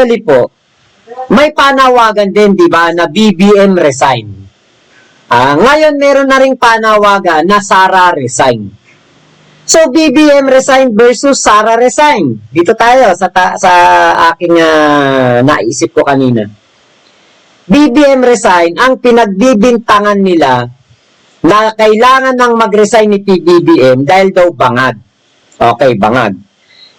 Actually po, may panawagan din, di ba, na BBM resign. Ngayon, meron na ring panawagan na Sara resign. So, BBM resign versus Sara resign. Dito tayo sa aking naisip ko kanina. BBM resign, ang pinagbibintangan nila na kailangan nang mag-resign ni PBBM dahil daw bangag. Okay, bangag.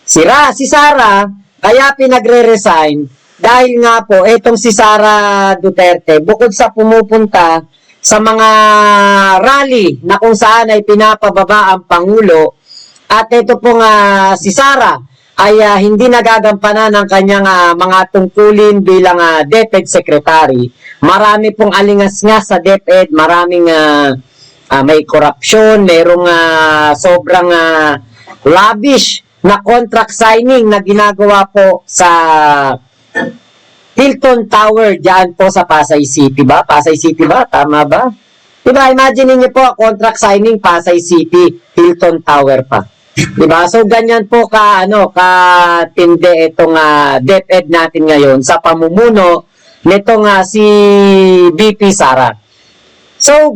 Si Sara, kaya pinagre-resign dahil nga po, etong si Sara Duterte, bukod sa pumupunta sa mga rally na kung saan ay pinapababa ang Pangulo, at ito pong si Sara ay hindi nagagampanan ng kanyang mga tungkulin bilang DepEd Secretary. Marami pong alingas-ngas sa DepEd, maraming may corruption, merong sobrang lavish na contract signing na ginagawa po sa Hilton Tower diyan po sa Pasay City ba? Pasay City ba? Tama ba? Diba, imagine niyo po, contract signing Pasay City, Hilton Tower pa. Diba? So, ganyan po katindi itong DepEd natin ngayon sa pamumuno nitong si VP Sara. So,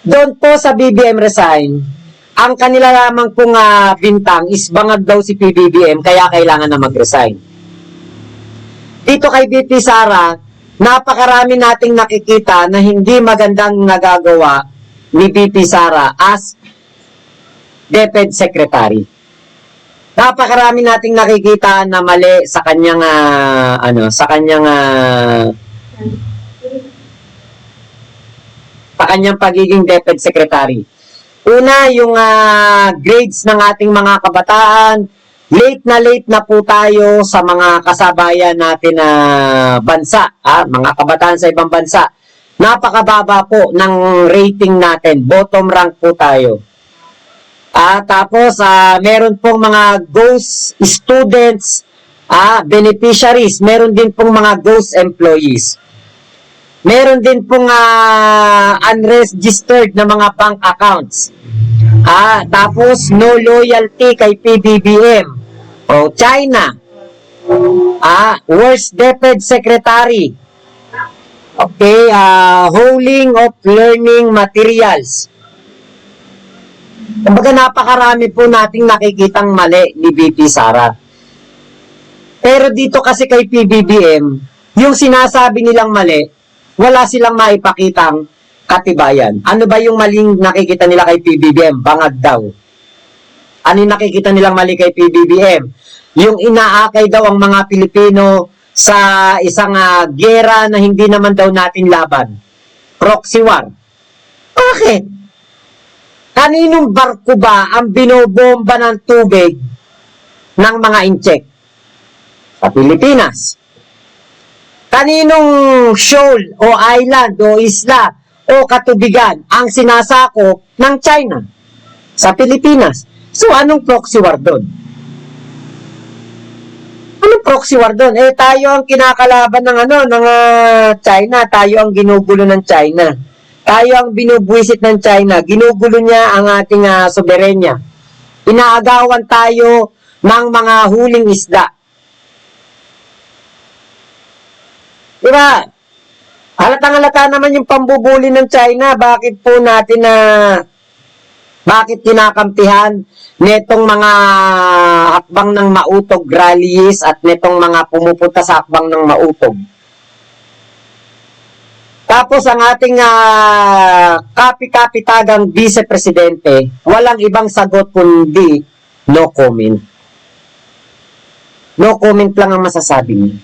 doon po sa BBM resign, ang kanila lamang pong bintang is bangag daw si PBBM kaya kailangan na mag-resign. Dito kay VP Sara, napakarami nating nakikita na hindi magandang nagagawa ni VP Sara as DepEd Secretary. Napakarami nating nakikita na mali sa kanyang sa kanyang pagiging DepEd Secretary. Una, yung grades ng ating mga kabataan, late na po tayo sa mga kasabayan natin na bansa, mga kabataan sa ibang bansa. Napakababa po ng rating natin, bottom rank po tayo. Tapos, meron pong mga ghost students, beneficiaries, meron din pong mga ghost employees. Meron din pong unregistered na mga bank accounts. Tapos, no loyalty kay PBBM. O, China. Worst DepEd Secretary. Okay, hauling of learning materials. Kumbaga, napakarami po nating nakikitang mali ni VP Sara. Pero dito kasi kay PBBM, yung sinasabi nilang mali, wala silang maipakitang katibayan. Ano ba yung maling nakikita nila kay PBBM? Bangag daw. Ano yung nakikita nilang mali kay PBBM? Yung inaakay daw ang mga Pilipino sa isang gera na hindi naman daw natin laban. Proxy war. Bakit? Kaninong barko ba ang binobomba ng tubig ng mga incheck? Sa Pilipinas. Kaninong shoal o island o isla o katubigan ang sinasakop ng China sa Pilipinas? So, anong proxy war doon? Anong proxy war doon? Tayo ang kinakalaban ng China. Tayo ang ginugulo ng China. Tayo ang binubwisit ng China. Ginugulo niya ang ating soberenya. Inaagawan tayo ng mga huling isda. Diba? Halatang-halata naman yung pambubuli ng China. Bakit po natin bakit kinakampihan netong mga hakbang ng mautog rallies at netong mga pumupunta sa hakbang ng mautog? Tapos ang ating kapi-kapitagang vice-presidente, walang ibang sagot kundi no comment. No comment lang ang masasabi niya.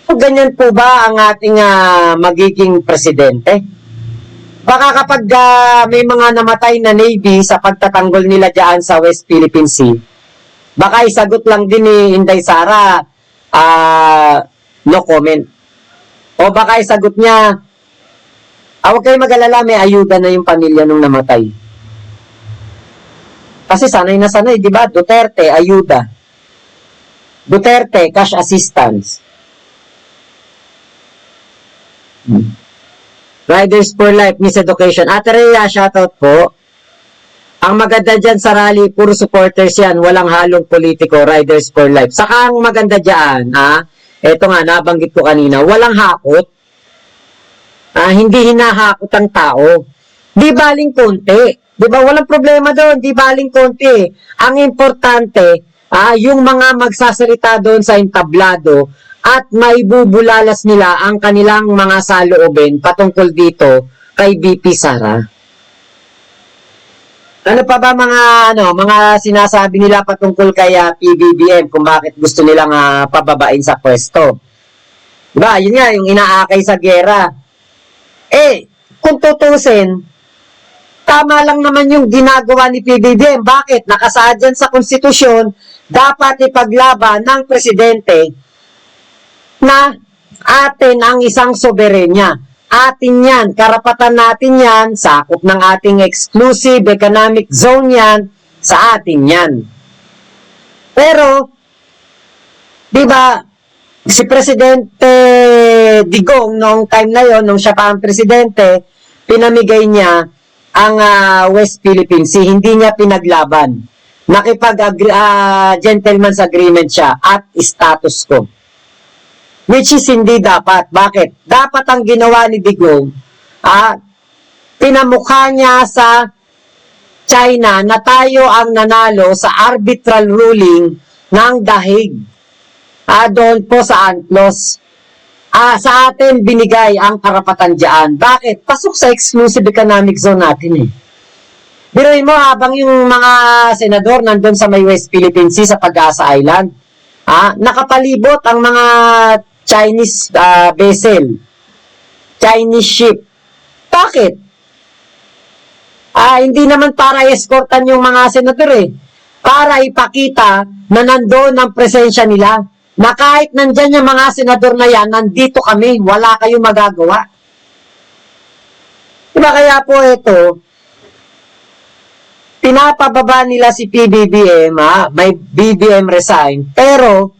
So, ganyan po ba ang ating magiging presidente? Baka kapag may mga namatay na Navy sa pagtatanggol nila dyan sa West Philippine Sea, baka isagot lang din ni Inday Sara, no comment. O baka isagot niya, huwag kayo mag-alala, may ayuda na yung pamilya nung namatay. Kasi sanay na sanay, di ba? Duterte, ayuda. Duterte, cash assistance. Riders for Life, Miss Education. Ate Rhea, shoutout po. Ang maganda dyan sa rally, puro supporters yan. Walang halong politiko, riders for life. Saka ang maganda dyan, eto nga, nabanggit ko kanina, walang hakot. Hindi hinahakot ang tao. Di baling konti. Di ba? Walang problema doon. Di baling konti. Ang importante, yung mga magsasalita doon sa entablado at maibubulalas nila ang kanilang mga saloobin patungkol dito kay VP Sara. Ano pa ba mga sinasabi nila patungkol kay PBBM kung bakit gusto nilang pababain sa pwesto? Diba? Yun nga, yung inaakay sa gera. Kung tutusin, tama lang naman yung ginagawa ni PBBM. Bakit? Nakasaad dyan sa konstitusyon, dapat ipaglaban ng presidente na atin ang isang soberenya. Atin yan, karapatan natin yan, sakop ng ating exclusive economic zone yan, sa atin yan. Pero, di ba, si Presidente Digong, noong time na yon, nung siya pa ang presidente, pinamigay niya ang West Philippine Sea, hindi niya pinaglaban. Gentleman's agreement siya at status quo. Which is hindi dapat. Bakit? Dapat ang ginawa ni Digong, pinamukha niya sa China na tayo ang nanalo sa arbitral ruling ng dahig. Doon po sa UNCLOS. Sa atin binigay ang karapatan diyan. Bakit? Pasok sa exclusive economic zone natin Biruin mo habang yung mga senador nandun sa may West Philippine Sea sa Pag-asa Island, nakapalibot ang mga Chinese vessel, Chinese ship. Bakit? Hindi naman para escortan yung mga senador para ipakita na nandoon ang presensya nila. Na kahit nandyan yung mga senador na yan, nandito kami, wala kayong magagawa. Diba kaya po ito, pinapababa nila si PBBM, may BBM resign, pero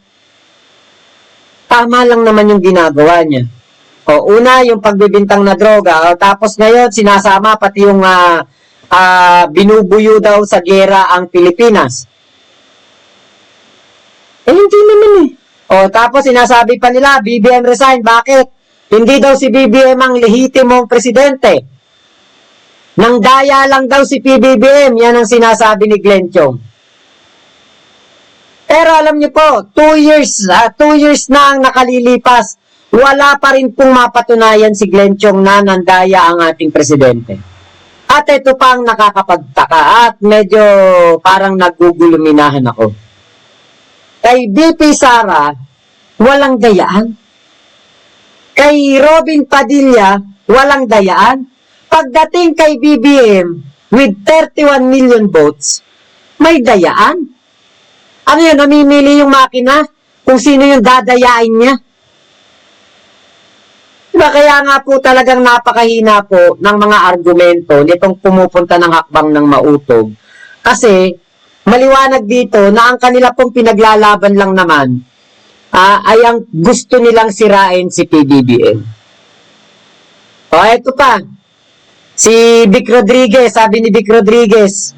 tama lang naman yung ginagawa niya. Una, yung pagbibintang na droga, tapos ngayon, sinasama pati yung binubuyo daw sa gera ang Pilipinas. Hindi naman tapos sinasabi pa nila, BBM resign. Bakit? Hindi daw si BBM ang lehitimong presidente. Nang daya lang daw si PBBM, yan ang sinasabi ni Glenn Chong. Pero alam niyo po, 2 years na ang nakalilipas, wala pa rin pong mapatunayan si Glenn Chong na nandaya ang ating presidente. At ito pa ang nakakapagtaka at medyo parang naguguluminahan ako. Kay VP Sara, walang dayaan. Kay Robin Padilla, walang dayaan. Pagdating kay BBM, with 31 million votes, may dayaan. Ano yun, namimili yung makina kung sino yung dadayain niya. Diba, kaya nga po talagang napakahina po ng mga argumento nitong pumupunta ng hakbang ng mautog. Kasi, maliwanag dito na ang kanila pong pinaglalaban lang naman ay ang gusto nilang sirain si PBBM. Ito pa. Si Vic Rodriguez, sabi ni Vic Rodriguez,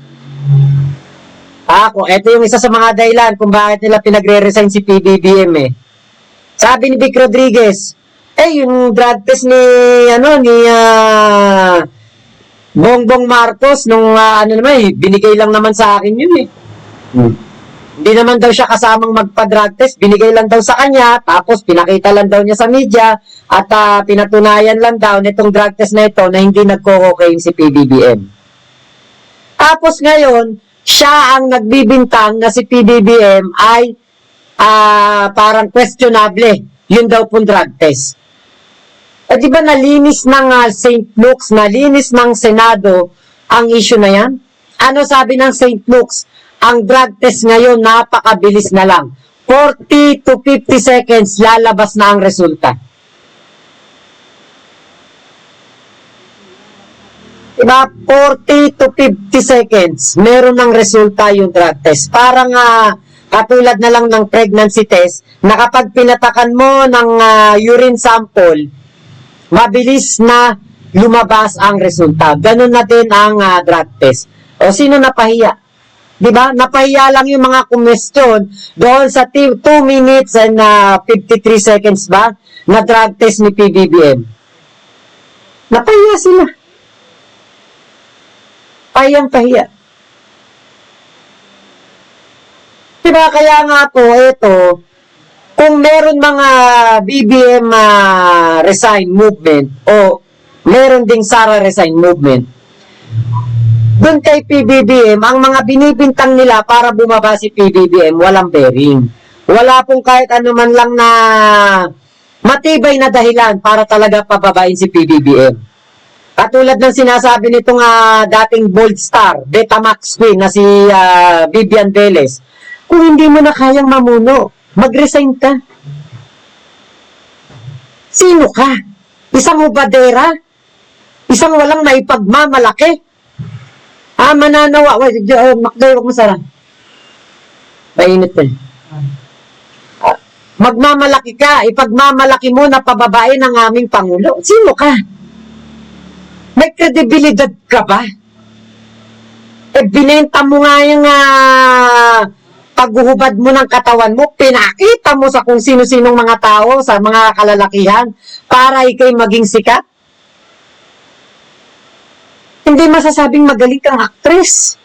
ito yung isa sa mga dahilan kung bakit nila pinagre-resign si PBBM Sabi ni Vic Rodriguez, yung drug test ni Bongbong Marcos nung binigay lang naman sa akin yun Hindi naman daw siya kasamang magpa-drug test, binigay lang daw sa kanya, tapos pinakita lang daw niya sa media, at pinatunayan lang daw nitong drug test na ito na hindi nagko-cocaine si PBBM. Tapos ngayon, siya ang nagbibintang na si PBBM ay parang questionable, yun daw pong drug test. Di ba nalinis ng St. Luke's, nalinis ng Senado ang issue na yan? Ano sabi ng St. Luke's? Ang drug test ngayon, napakabilis na lang. 40 to 50 seconds, lalabas na ang resulta. Diba? 40 to 50 seconds, meron ng resulta yung drug test. Parang katulad na lang ng pregnancy test, na kapag pinatakan mo ng urine sample, mabilis na lumabas ang resulta. Ganun na din ang drug test. O sino napahiya? Di ba? Napahiya lang yung mga kumestyon doon sa 2 minutes and 53 seconds ba na drug test ni PBBM. Napahiya sila. Pahiyang-pahiya. Diba? Kaya nga po, ito, kung meron mga BBM resign movement o meron ding Sara resign movement, doon kay PBBM, ang mga binibintang nila para bumaba si PBBM, walang bearing. Wala pong kahit ano man lang na matibay na dahilan para talaga pababain si PBBM. Katulad ng sinasabi nitong dating bold star, Betamax Queen na si Vivian Velez, kung hindi mo na kayang mamuno, mag-resign ka. Sino ka? Isang ubadera? Isang walang maipagmamalaki? Mananawa. Makday, wag mo sara. Mainit eh. Magmamalaki ka. Ipagmamalaki mo na pababain ang aming Pangulo. Sino ka? May kredibilidad ka ba? Binenta mo nga yung paghuhubad mo ng katawan mo, pinakita mo sa kung sino-sinong mga tao, sa mga kalalakihan, para ikay maging sikat. Hindi masasabing magaling kang actress.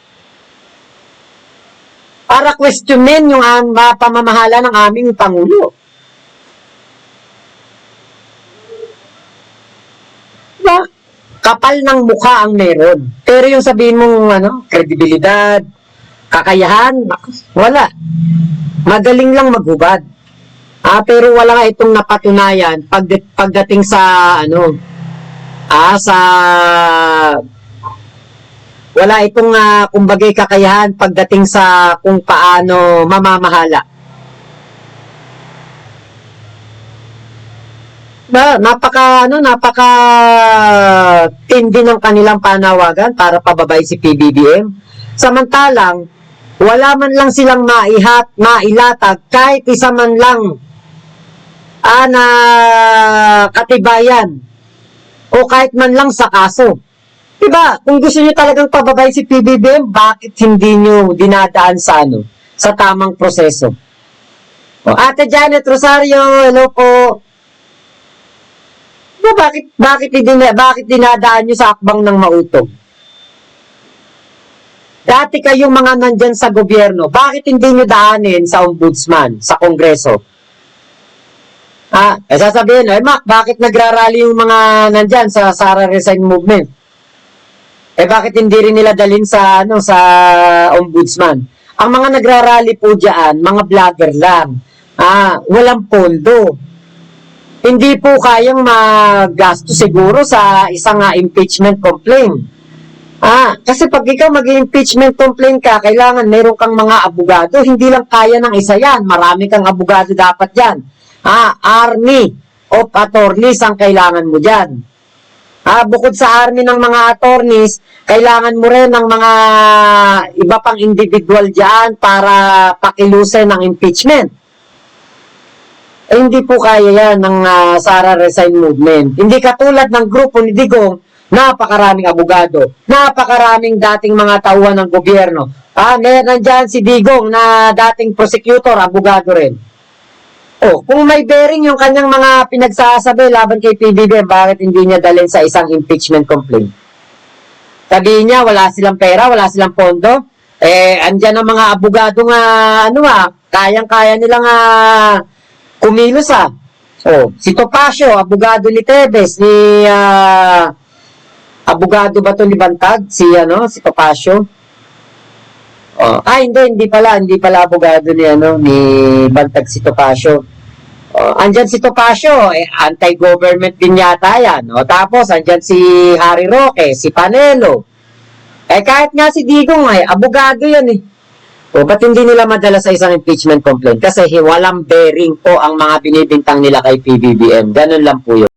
Para questionin yung pamamahala ng aming Pangulo. Diba? Kapal ng mukha ang meron. Pero yung sabihin mong kredibilidad, kakayahan, wala. Magaling lang maghubad. Pero wala nga itong napatunayan pagdating sa wala itong kumbagay kakayahan pagdating sa kung paano mamamahala. Napaka tindi ng kanilang panawagan para pababay si PBBM. Samantalang wala man lang silang mailatag kahit isa man lang na katibayan o kahit man lang sa kaso. Diba? Kung gusto niyo talagang pababay si PBBM, bakit hindi niyo dinadaan sa tamang proseso? Ate Janet Rosario, hello po. Bakit dinadaan niyo sa akbang ng mautog? Dati kayong mga nandyan sa gobyerno, bakit hindi nyo daanin sa ombudsman, sa kongreso? Sasabihin, Mac, bakit nagrarally yung mga nandyan sa Sara Resign Movement? Bakit hindi rin nila dalhin sa ombudsman? Ang mga nagrarally po dyan, mga vlogger lang. Walang pondo. Hindi po kayang magasto siguro sa isang impeachment complaint. Kasi pag ikaw mag-impeachment complaint ka, kailangan meron kang mga abogado. Hindi lang kaya ng isa yan. Marami kang abogado dapat yan. Army of attorneys ang kailangan mo dyan. Bukod sa army ng mga attorneys, kailangan mo rin ng mga iba pang individual dyan para pakilusin ng impeachment. Hindi po kaya yan ng Sara Resign Movement. Hindi katulad ng grupo ni Digong, napakaraming abogado, napakaraming dating mga tauhan ng gobyerno. Meron dyan si Digong na dating prosecutor, abogado rin. Kung may bearing yung kanyang mga pinagsasabi laban kay PBBM, bakit hindi niya dalhin sa isang impeachment complaint? Sabihin niya, wala silang pera, wala silang pondo. Andyan ang mga abogado kayang-kaya nilang kumilos si Topacio, abogado ni Tebes, ni abogado ba to ni Bantag? Si Topacio? Hindi pala abogado ni Bantag si Topacio. Andyan si Topacio, anti-government din yata yan. Tapos, andyan si Harry Roque, si Panelo. Kahit nga si Digong, abogado yan ba't hindi nila madala sa isang impeachment complaint? Kasi walang bearing po ang mga binibintang nila kay PBBM. Ganun lang po yun.